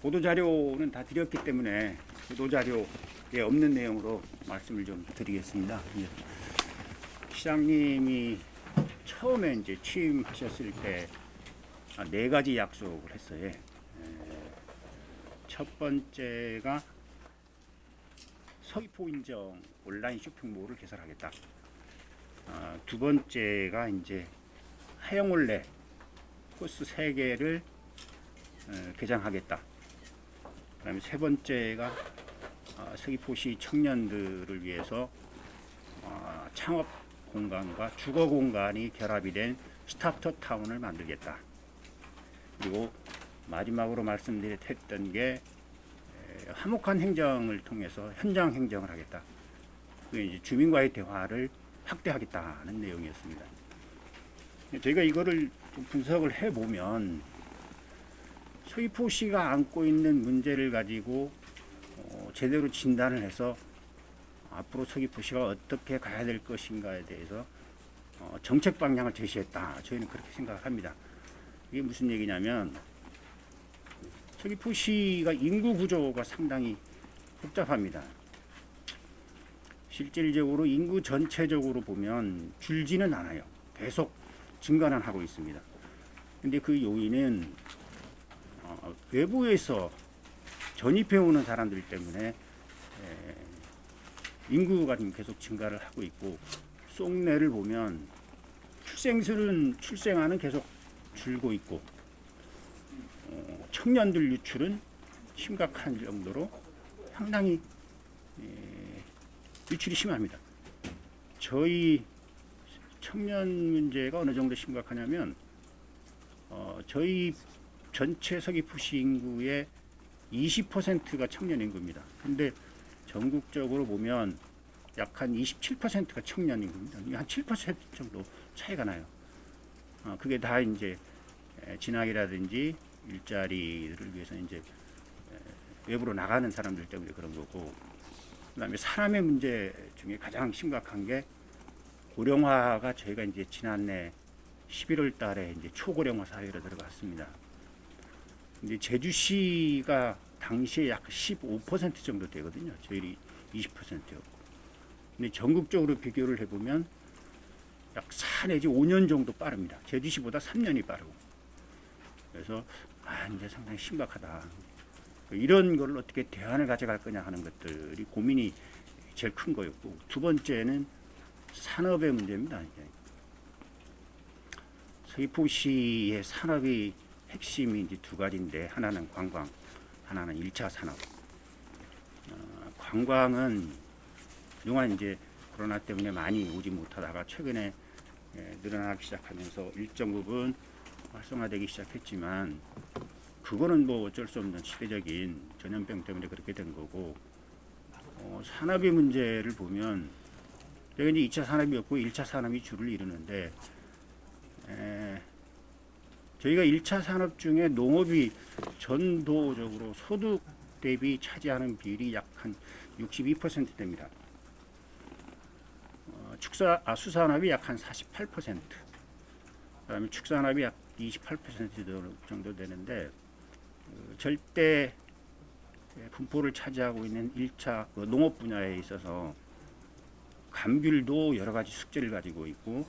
보도자료는 다 드렸기 때문에 보도자료에 없는 내용으로 말씀을 좀 드리겠습니다. 시장님이 처음에 이제 취임하셨을 때 네 가지 약속을 했어요. 첫 번째가 서귀포 인정 온라인 쇼핑몰을 개설하겠다. 두 번째가 이제 하영올레 코스 3개를 개장하겠다. 그다음에 세 번째가 서귀포시 청년들을 위해서 창업 공간과 주거 공간이 결합이 된 스타트업 타운을 만들겠다. 그리고 마지막으로 말씀드렸던 게 화목한 행정을 통해서 현장 행정을 하겠다. 그게 이제 주민과의 대화를 확대하겠다는 내용이었습니다. 저희가 이거를 좀 분석을 해보면 서귀포시가 안고 있는 문제를 가지고 제대로 진단을 해서 앞으로 서귀포시가 어떻게 가야 될 것인가에 대해서 정책 방향을 제시했다. 저희는 그렇게 생각을 합니다. 이게 무슨 얘기냐면 서귀포시가 인구 구조가 상당히 복잡합니다. 실질적으로 인구 전체적으로 보면 줄지는 않아요. 계속 증가는 하고 있습니다. 근데 그 요인은 외부에서 전입해 오는 사람들 때문에 인구가 지금 계속 증가를 하고 있고, 속내를 보면 출생아는 계속 줄고 있고, 청년들 유출은 심각한 정도로 상당히 유출이 심합니다. 저희 청년 문제가 어느 정도 심각하냐면 저희 전체 서귀포시 인구의 20%가 청년 인구입니다. 근데 전국적으로 보면 약 한 27%가 청년 인구입니다. 한 7% 정도 차이가 나요. 그게 다 이제 진학이라든지 일자리를 위해서 이제 외부로 나가는 사람들 때문에 그런 거고, 그다음에 사람의 문제 중에 가장 심각한 게 고령화가 저희가 이제 지난해 11월 달에 이제 초고령화 사회로 들어갔습니다. 근데 제주시가 당시에 약 15% 정도 되거든요. 저희 20%였고. 근데 전국적으로 비교를 해보면 약 4 내지 5년 정도 빠릅니다. 제주시보다 3년이 빠르고. 그래서 이제 상당히 심각하다. 이런 걸 어떻게 대안을 가져갈 거냐 하는 것들이 고민이 제일 큰 거였고, 두 번째는 산업의 문제입니다. 서귀포시의 산업이 핵심이 이제 두 가지인데, 하나는 관광, 하나는 1차 산업. 관광은 그동안 이제 코로나 때문에 많이 오지 못하다가 최근에 늘어나기 시작하면서 일정 부분 활성화되기 시작했지만, 그거는 뭐 어쩔 수 없는 시대적인 전염병 때문에 그렇게 된 거고, 산업의 문제를 보면 여기 이제 2차 산업이었고 1차 산업이 주를 이루는데, 저희가 1차 산업 중에 농업이 전도적으로 소득 대비 차지하는 비율이 약 한 62% 됩니다. 수산업이 약 한 48%, 그다음에 축산업이 약 28% 정도 되는데, 절대 분포를 차지하고 있는 1차 농업 분야에 있어서 감귤도 여러 가지 숙제를 가지고 있고,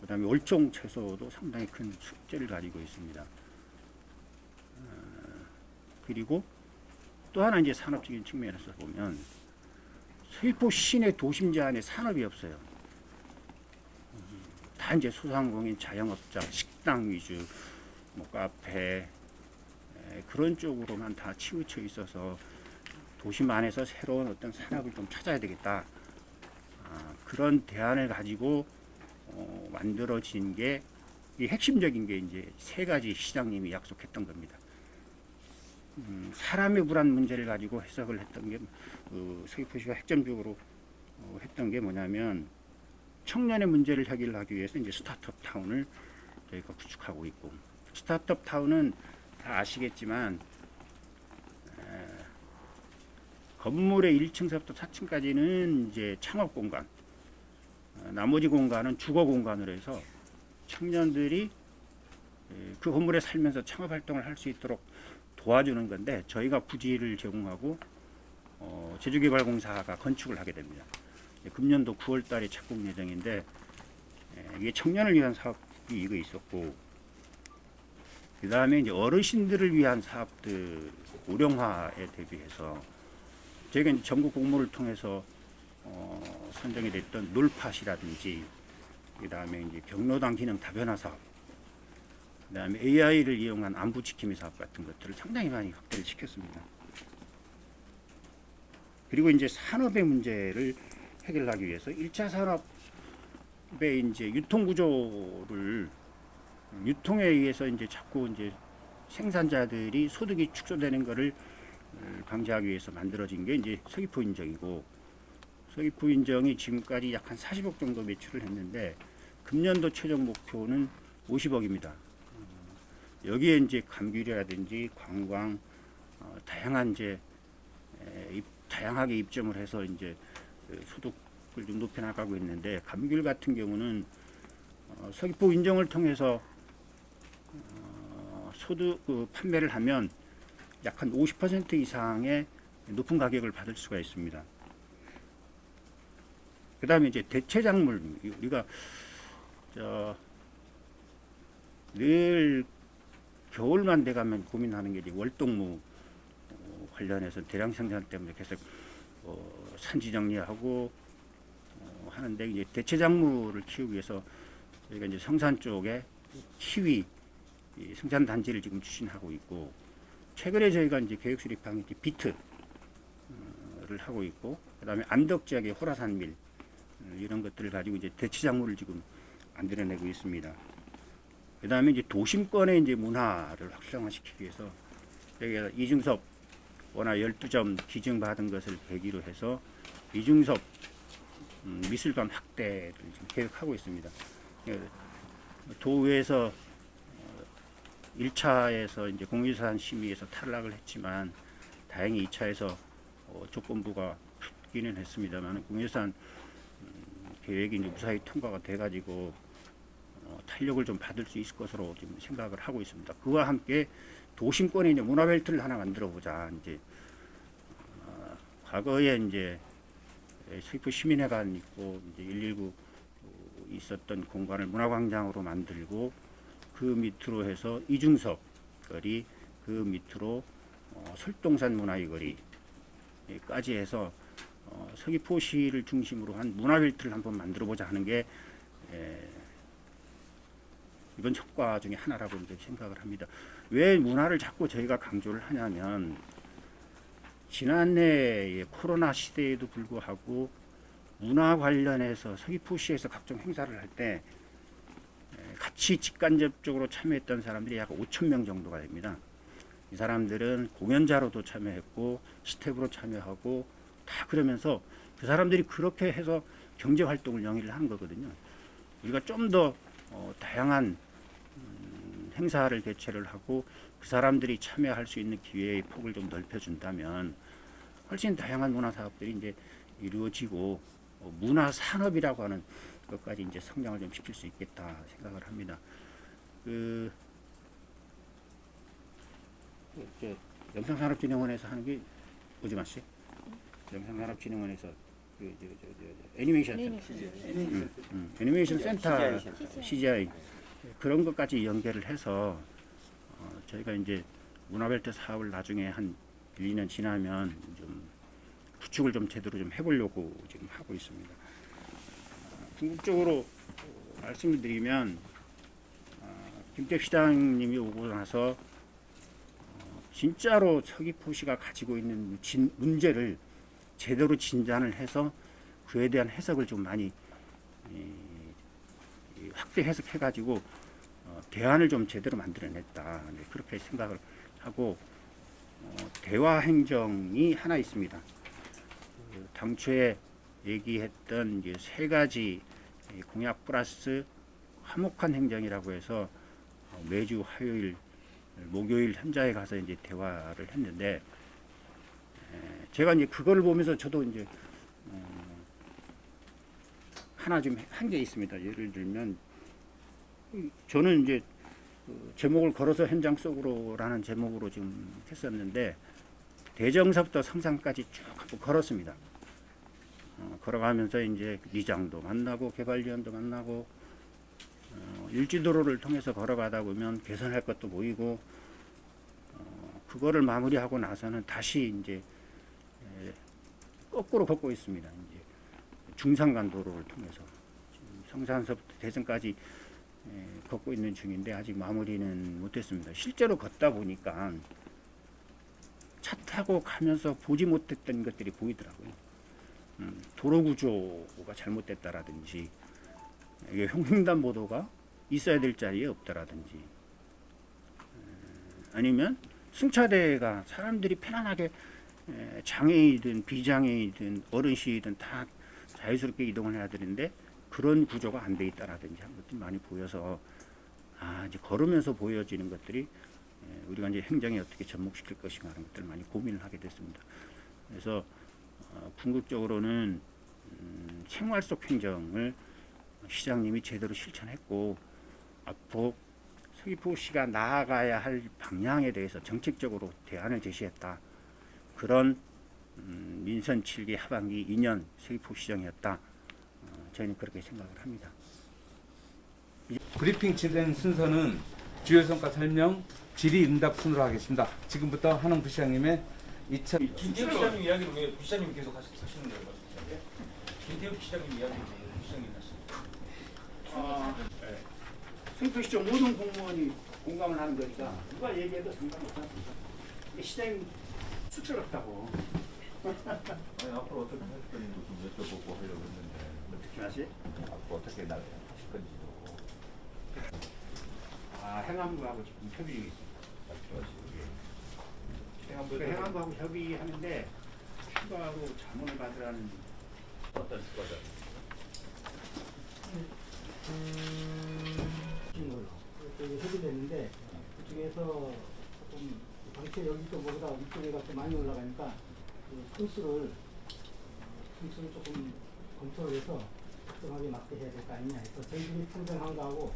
그다음에 월종 채소도 상당히 큰 숙제를 가지고 있습니다. 그리고 또 하나 이제 산업적인 측면에서 보면 서귀포 시내 도심지 안에 산업이 없어요. 다 이제 소상공인, 자영업자, 식당 위주, 뭐 카페, 그런 쪽으로만 다 치우쳐 있어서 도심 안에서 새로운 어떤 산업을 좀 찾아야 되겠다. 그런 대안을 가지고 만들어진 게, 이 핵심적인 게 이제 세 가지 시장님이 약속했던 겁니다. 사람의 불안 문제를 가지고 해석을 했던 게, 서귀포시가 핵심적으로 했던 게 뭐냐면, 청년의 문제를 해결하기 위해서 이제 스타트업 타운을 저희가 구축하고 있고, 스타트업 타운은 다 아시겠지만 건물의 1층서부터 4층까지는 이제 창업 공간, 나머지 공간은 주거 공간으로 해서 청년들이 그 건물에 살면서 창업 활동을 할 수 있도록 도와주는 건데 저희가 부지를 제공하고 제주개발공사가 건축을 하게 됩니다. 금년도 9월 달에 착공 예정인데 이게 청년을 위한 사업이 이거 있었고 그 다음에 이제 어르신들을 위한 사업들 고령화에 대비해서 저희가 이제 전국 공모를 통해서 선정이 됐던 놀팟이라든지 그 다음에 이제 경로당 기능 다변화 사업 그 다음에 AI를 이용한 안부 지킴이 사업 같은 것들을 상당히 많이 확대를 시켰습니다. 그리고 이제 산업의 문제를 해결하기 위해서 1차 산업의 이제 유통 구조를 유통에 의해서 이제 자꾸 이제 생산자들이 소득이 축소되는 것을 방지하기 위해서 만들어진 게 이제 서귀포 인정이고 서귀포 인정이 지금까지 약 한 40억 정도 매출을 했는데 금년도 최종 목표는 50억입니다. 여기에 이제 감귤이라든지 관광 다양한 이제 다양하게 입점을 해서 이제 소득을 좀 높여 나가고 있는데 감귤 같은 경우는 서귀포 인정을 통해서 소득 판매를 하면 약 한 50% 이상의 높은 가격을 받을 수가 있습니다. 그 다음에 이제 대체작물 우리가 늘 겨울만 돼가면 고민하는 게 이제 월동무 관련해서 대량 생산 때문에 계속 산지 정리하고 하는데 이제 대체작물을 키우기 위해서 저희가 이제 성산 쪽에 키위 생산 단지를 지금 추진하고 있고 최근에 저희가 이제 계획 수립한 게 비트를 하고 있고 그다음에 안덕 지역의 호라산밀 이런 것들을 가지고 이제 대체작물을 지금 만들어내고 있습니다. 그다음에 이제 도심권의 이제 문화를 확장화시키기 위해서 저희가 이중섭 원화 12점 기증받은 것을 계기로 해서 이중섭 미술관 확대를 지금 계획하고 있습니다. 도의회에서 1차에서 이제 공유산 심의에서 탈락을 했지만 다행히 2차에서 조건부가 붙기는 했습니다만 공유산 계획이 이제 무사히 통과가 돼가지고 탄력을 좀 받을 수 있을 것으로 지금 생각을 하고 있습니다. 그와 함께 도심권에 이제 문화벨트를 하나 만들어 보자. 이제 과거에 이제 서귀포 시민회관 있고 이제 119 있었던 공간을 문화광장으로 만들고 그 밑으로 해서 이중섭 거리 그 밑으로 설동산 문화의 거리까지 해서 서귀포시를 중심으로 한 문화벨트를 한번 만들어 보자 하는 게 이번 효과 중에 하나라고 이제 생각을 합니다. 왜 문화를 자꾸 저희가 강조를 하냐면 지난해 코로나 시대에도 불구하고 문화 관련해서 서귀포시에서 각종 행사를 할 때 같이 직간접적으로 참여했던 사람들이 약 5천 명 정도가 됩니다. 이 사람들은 공연자로도 참여했고 스텝으로 참여하고 다 그러면서 그 사람들이 그렇게 해서 경제 활동을 영위를 하는 거거든요. 우리가 좀 더 다양한 행사를 개최를 하고 그 사람들이 참여할 수 있는 기회의 폭을 좀 넓혀준다면 훨씬 다양한 문화 사업들이 이제 이루어지고 문화 산업이라고 하는 것까지 이제 성장을 좀 시킬 수 있겠다 생각을 합니다. 영상산업진흥원에서 하는 게 오지마 씨, 영상산업진흥원에서 애니메이션 애니메이션 센터 CGI 그런 것까지 연계를 해서 저희가 이제 문화벨트 사업을 나중에 한 1, 2년 지나면 좀 구축을 좀 제대로 좀 해보려고 지금 하고 있습니다. 궁극적으로 말씀을 드리면 김태엽 시장님이 오고 나서 진짜로 서귀포시가 가지고 있는 문제를 제대로 진단을 해서 그에 대한 해석을 좀 많이 확대 해석해가지고 대안을 좀 제대로 만들어냈다 그렇게 생각을 하고 대화 행정이 하나 있습니다. 당초에 얘기했던 이제 세 가지 공약 플러스 화목한 행정이라고 해서 매주 화요일, 목요일 현장에 가서 이제 대화를 했는데 제가 이제 그걸 보면서 저도 이제 하나 좀 한 게 있습니다. 예를 들면 저는 이제 그 제목을 걸어서 현장 속으로라는 제목으로 지금 했었는데 대정서부터 성산까지 쭉 한번 걸었습니다. 걸어가면서 이제 리장도 만나고 개발위원도 만나고 일지도로를 통해서 걸어가다 보면 개선할 것도 보이고 그거를 마무리하고 나서는 다시 이제 거꾸로 걷고 있습니다. 이제 중산간도로를 통해서 성산서부터 대전까지 걷고 있는 중인데 아직 마무리는 못했습니다. 실제로 걷다 보니까 차 타고 가면서 보지 못했던 것들이 보이더라고요. 도로 구조가 잘못됐다라든지 이게 횡단보도가 있어야 될 자리에 없다라든지 아니면 승차대가 사람들이 편안하게 장애이든 비장애이든 어르신이든 다 자유스럽게 이동을 해야 되는데 그런 구조가 안 돼 있다라든지 한 것들이 많이 보여서 이제 걸으면서 보여지는 것들이 우리가 이제 행정에 어떻게 접목시킬 것인가 하는 것들을 많이 고민을 하게 됐습니다. 그래서 궁극적으로는 생활 속 행정을 시장님이 제대로 실천했고 앞으로 서귀포시가 나아가야 할 방향에 대해서 정책적으로 대안을 제시했다. 그런 민선 7기 하반기 2년 서귀포시정이었다. 저희는 그렇게 생각을 합니다. 브리핑 진행 순서는 주요 성과 설명, 질의 응답 순으로 하겠습니다. 지금부터 한홍 부시장님의 김태우 시장님 이야기를 왜 부시장님이 계속 하시는 거예요? 김태우 시장님 이야기를 왜 부시장님이 하시는 거예요? 서귀포시청 모든 공무원이 공감을 하는 거니까 누가 얘기해도 상관없지 않습니까? 시장님 수출없다고. 아니 앞으로 어떻게 할 건지도 좀 여쭤보고 하려고 했는데 어떻게 하시? 앞으로 어떻게 나가실 건지도 행안부하고 지금 협의 중에 있습니다. 말씀하시고 행안부하고 협의하는데 추가로 자문을 받으라는 어떤 수과자 협의됐는데 그중에서 조금 방치 여기 쪽보다 위쪽에가 좀 많이 올라가니까 그 톤수를 조금 검토를 해서 적정하게 맞게 해야 될 거 아니냐 해서 저희들이 판단한 거하고